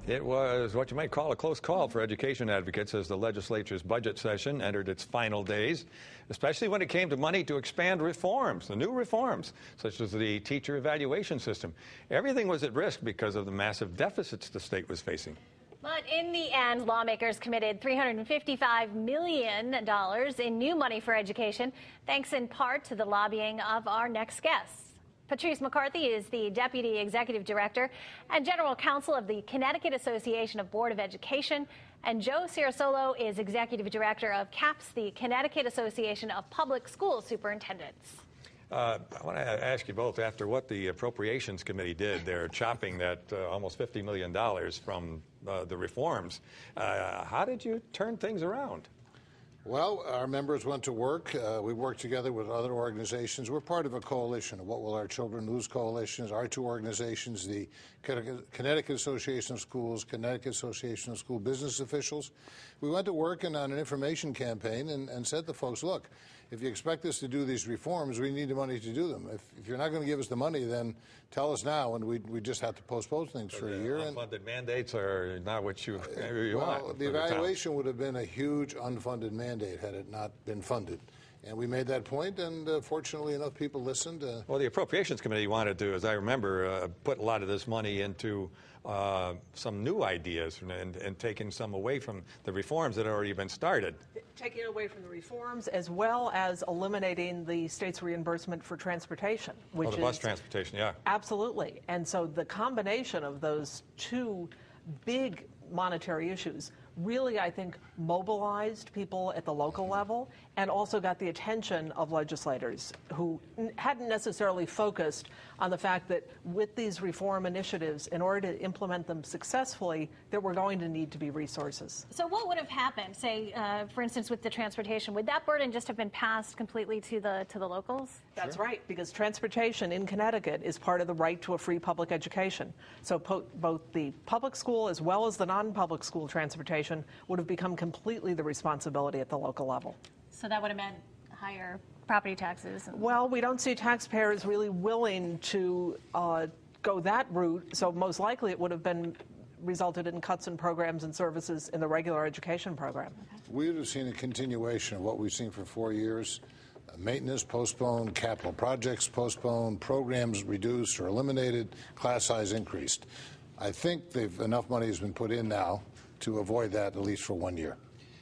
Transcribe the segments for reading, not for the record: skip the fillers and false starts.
It was what you might call a close call for education advocates as the legislature's budget session entered its final days, especially when it came to money to expand reforms, the new reforms, such as the teacher evaluation system. Everything was at risk because of the massive deficits the state was facing. But in the end, lawmakers committed $355 million in new money for education, thanks in part to the lobbying of our next guest. Patrice McCarthy is the Deputy Executive Director and General Counsel of the Connecticut Association of Board of Education, and Joe Cirasuolo is Executive Director of CAPS, the Connecticut Association of Public School Superintendents. I want to ask you both, after what the Appropriations Committee did, they're chopping that almost $50 million from the reforms. How did you turn things around? Well, our members went to work. We worked together with other organizations. We're part of a coalition, a What Will Our Children Lose coalition. Our two organizations, the Connecticut Association of Schools, Connecticut Association of School Business Officials. We went to work on an information campaign and said to folks, look, if you expect us to do these reforms, we need the money to do them. If you're not going to give us the money, then tell us now, and we just have to postpone things for a year. Unfunded mandates are not what you well, want. The evaluation would have been a huge unfunded mandate had it not been funded. And we made that point, and fortunately enough, people listened. Well, the Appropriations Committee wanted to, as I remember, put a lot of this money into some new ideas and taking some away from the reforms that had already been started. Taking away from the reforms, as well as eliminating the state's reimbursement for transportation, which the bus transportation, yeah. Absolutely. And so the combination of those two big monetary issues really, I think, mobilized people at the local level and also got the attention of legislators who hadn't necessarily focused on the fact that with these reform initiatives, in order to implement them successfully, there were going to need to be resources. So what would have happened, say, for instance, with the transportation? Would that burden just have been passed completely to the locals? That's right, because transportation in Connecticut is part of the right to a free public education. So both the public school as well as the non-public school transportation would have become completely the responsibility at the local level. So that would have meant higher property taxes? Well, we don't see taxpayers really willing to go that route, so most likely it would have been resulted in cuts in programs and services in the regular education program. Okay. We would have seen a continuation of what we've seen for 4 years. Maintenance postponed, capital projects postponed, programs reduced or eliminated, class size increased. I think enough money has been put in now to avoid that, at least for 1 year.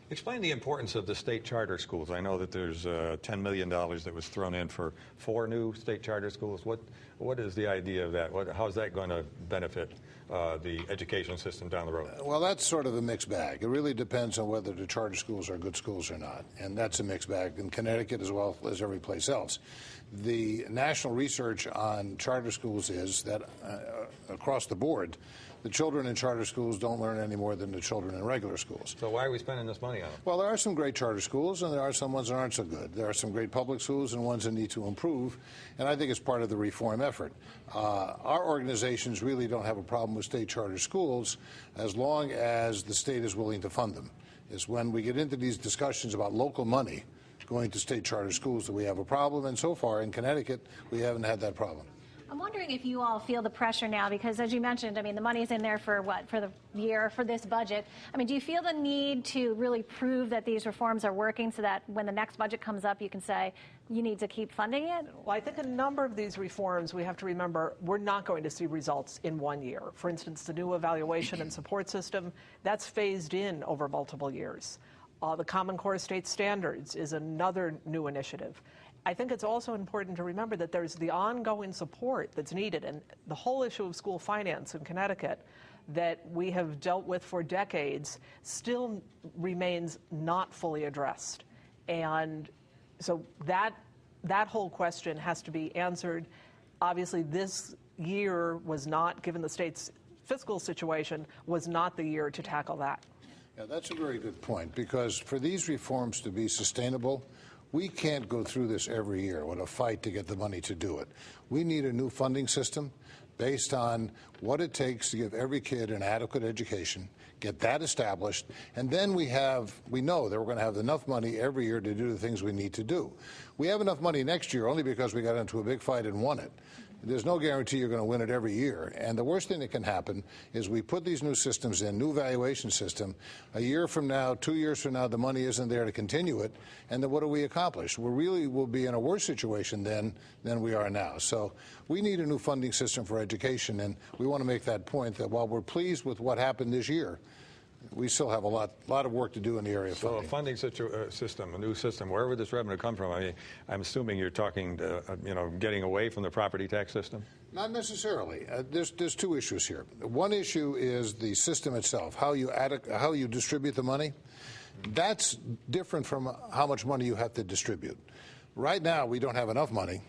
Explain the importance of the state charter schools. I know that there's $10 million that was thrown in for 4 new state charter schools. What is the idea of that? How is that going to benefit the education system down the road? Well, that's sort of a mixed bag. It really depends on whether the charter schools are good schools or not, and that's a mixed bag in Connecticut as well as every place else. The national research on charter schools is that across the board, the children in charter schools don't learn any more than the children in regular schools. So why are we spending this money on them? Well, there are some great charter schools, and there are some ones that aren't so good. There are some great public schools and ones that need to improve, and I think it's part of the reform effort. Our organizations really don't have a problem with state charter schools as long as the state is willing to fund them. It's when we get into these discussions about local money going to state charter schools that we have a problem, and so far in Connecticut, we haven't had that problem. I'm wondering if you all feel the pressure now, because as you mentioned, I mean, the money's in there for what, for the year, for this budget. I mean, do you feel the need to really prove that these reforms are working so that when the next budget comes up, you can say you need to keep funding it? Well, I think a number of these reforms, we have to remember, we're not going to see results in 1 year. For instance, the new evaluation and support system, that's phased in over multiple years. The Common Core State Standards is another new initiative. I think it's also important to remember that there's the ongoing support that's needed, and the whole issue of school finance in Connecticut that we have dealt with for decades still remains not fully addressed. And so that whole question has to be answered. Obviously, this year was not, given the state's fiscal situation, was not the year to tackle that. Yeah, that's a very good point, because for these reforms to be sustainable, we can't go through this every year with a fight to get the money to do it. We need a new funding system based on what it takes to give every kid an adequate education, get that established, and then we know that we're going to have enough money every year to do the things we need to do. We have enough money next year only because we got into a big fight and won it. there's no guarantee you're going to win it every year. And the worst thing that can happen is we put these new systems in, new evaluation system. A year from now, 2 years from now, the money isn't there to continue it. And then what do we accomplish? We really will be in a worse situation than we are now. So we need a new funding system for education. And we want to make that point that while we're pleased with what happened this year, we still have a lot of work to do in the area of funding. So a funding system, a new system, where would this revenue come from? I mean, I'm assuming you're talking, getting away from the property tax system? Not necessarily. There's two issues here. One issue is the system itself, how you distribute the money. That's different from how much money you have to distribute. Right now, we don't have enough money.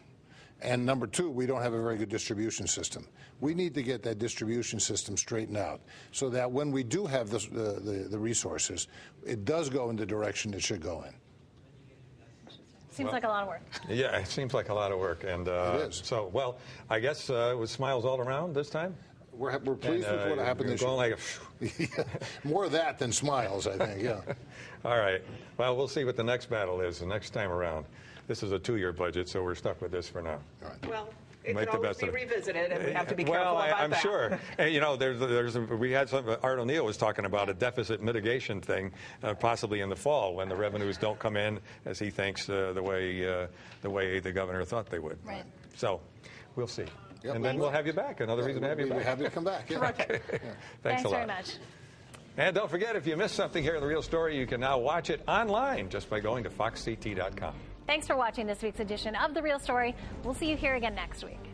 And number two, we don't have a very good distribution system. We need to get that distribution system straightened out so that when we do have the resources, it does go in the direction it should go in. Seems like a lot of work. Yeah, it seems like a lot of work. And it is. So, well, I guess it was smiles all around this time? We're pleased with what happened this year. Like more of that than smiles, I think, yeah. All right. Well, we'll see what the next battle is the next time around. This is a 2-year budget, so we're stuck with this for now. All right. Well, it Make can the always best be of it. revisited, and we have to be careful well, about I'm that. sure. And, we had Art O'Neill was talking about a deficit mitigation thing, possibly in the fall when the revenues don't come in as he thinks the way the governor thought they would. Right. So, we'll see. Yep. And then we'll have you back. Another reason to have you back. We're happy to come back. Yeah. Terrific. Yeah. Thanks a lot. very much. And don't forget, if you missed something here in The Real Story, you can now watch it online just by going to foxct.com. Thanks for watching this week's edition of The Real Story. We'll see you here again next week.